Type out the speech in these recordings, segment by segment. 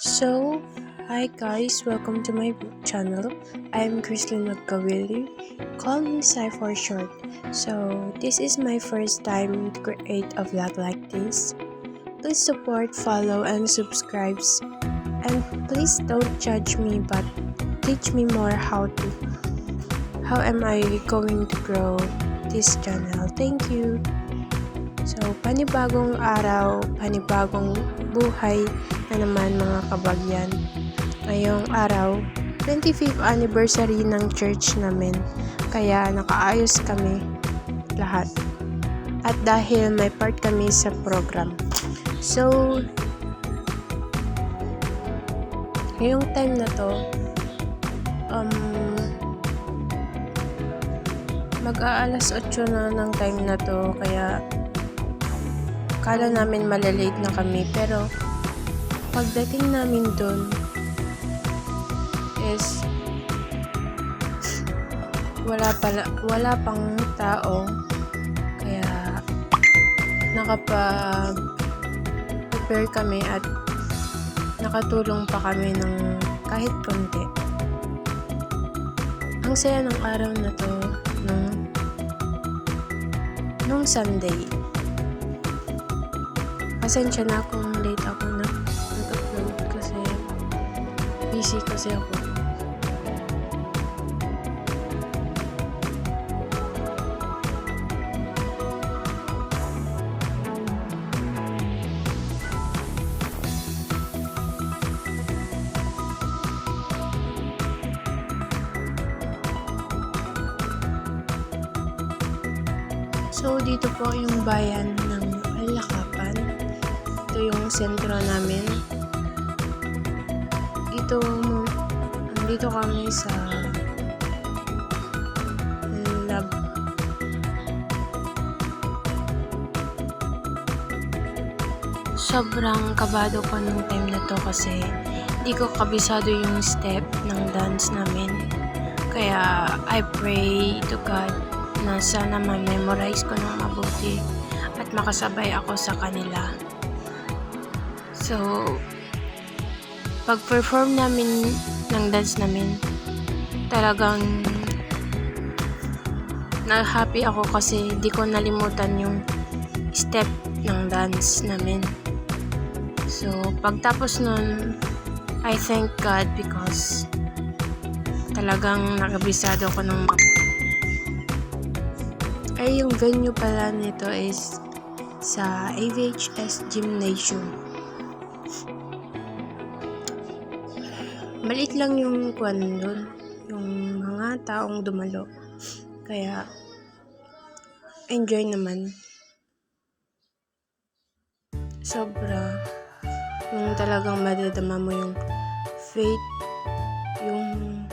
So, hi guys, welcome to my channel. I'm Christine Magkawili. Call me Sai for short. So, this is my first time to create a vlog like this. Please support, follow, and subscribe. And please don't judge me, but teach me more how am I going to grow this channel. Thank you. So, panibagong araw, panibagong buhay na naman mga kabagyan. Ngayong araw, 25th anniversary ng church namin. Kaya nakaayos kami lahat. At dahil may part kami sa program. So, ngayong time na to, mag-aalas 8 na ng time na to. Kaya kala namin malalate na kami, pero pagdating namin doon is wala pang tao, kaya nakapag-prepare kami at nakatulong pa kami ng kahit konti. Ang saya ng araw na to nung Sunday. Pasensya na kung late ako nag-upload kasi busy kasi ako. So, dito po yung bayan ng Alakapan. Ito yung sentro namin. Dito kami sa lab. Sobrang kabado ko nung time na to kasi di ko kabisado yung step ng dance namin. Kaya I pray to God na sana ma-memorize ko ng mabuti at makasabay ako sa kanila. So, pag-perform namin ng dance namin, talagang na-happy ako kasi di ko nalimutan yung step ng dance namin. So, pagtapos nun, I thank God because talagang nakabisado ko ng yung venue pala nito is sa AVHS Gymnasium. Maliit lang yung kwan doon, yung mga taong dumalo. Kaya, enjoy naman. Sobra. Yung talagang madadama mo yung faith, yung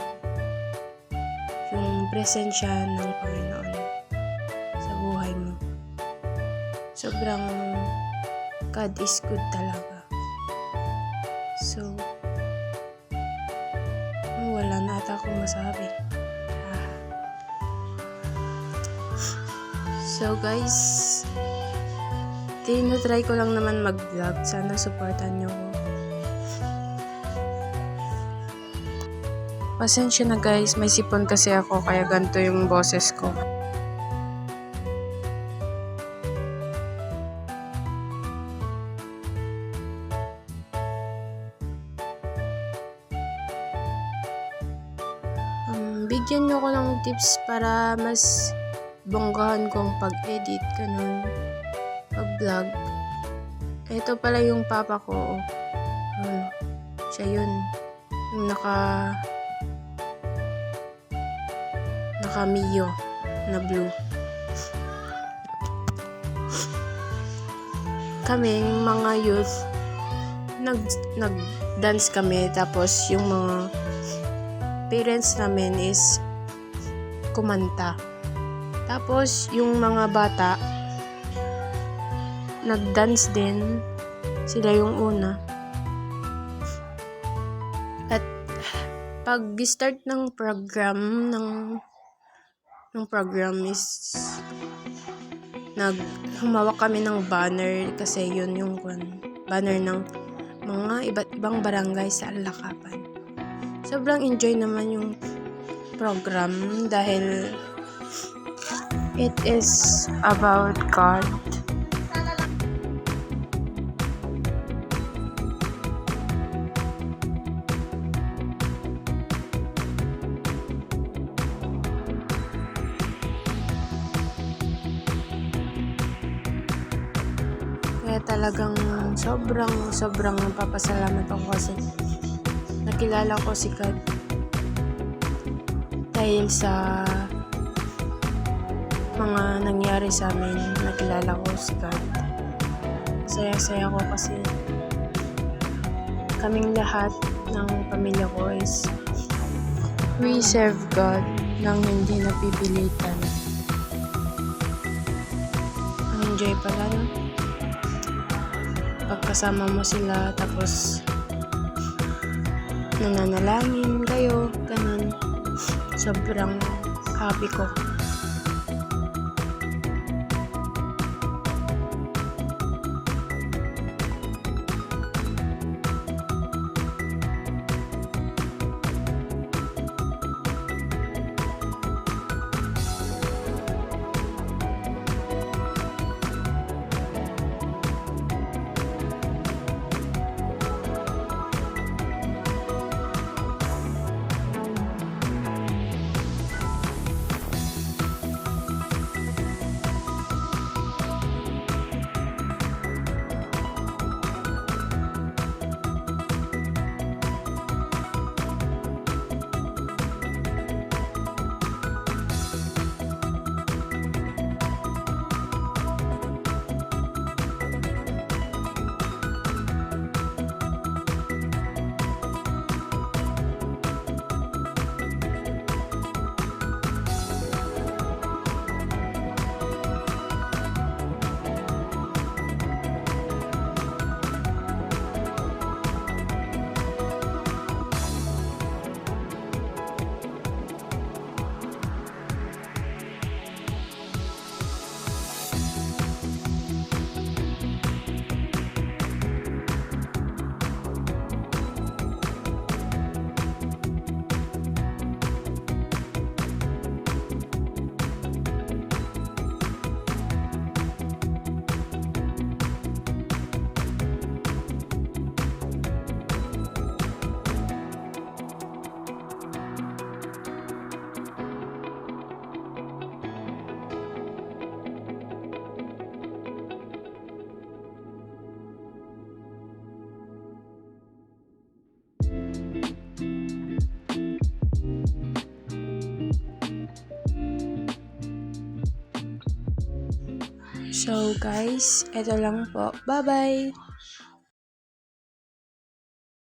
presensya ng Panginoon sa buhay mo. Sobrang God is good talaga. So, wala na ata akong masabi. So guys, tinutry ko lang naman mag-vlog. Sana supportan nyo ko. Pasensya na guys, may sipon kasi ako kaya ganito yung boses ko. Bigyan nyo ko ng tips para mas bonggahan kong pag-edit, ganun, pag-vlog. Ito pala yung papa ko. Siya yun. Yung naka-Mio na blue. Kaming mga youth, nag-dance kami, tapos yung mga parents namin is kumanta. Tapos yung mga bata nag-dance din. Sila yung una. At pag-start ng program is humawak kami ng banner kasi yun yung banner ng mga iba't ibang barangay sa Alakapan. Sobrang enjoy naman yung program dahil it is about God. Kaya talagang sobrang napapasalamat ako kasi nakilala ko si God dahil sa mga nangyari sa amin. Nakilala ko si God. Saya-saya ko kasi kaming lahat ng pamilya ko is we serve God nang hindi napipilitan. Ang enjoy pala, no? Pagkasama mo sila tapos nananalangin kayo, ganun. Sobrang happy ko. So guys, eto lang po. Bye-bye!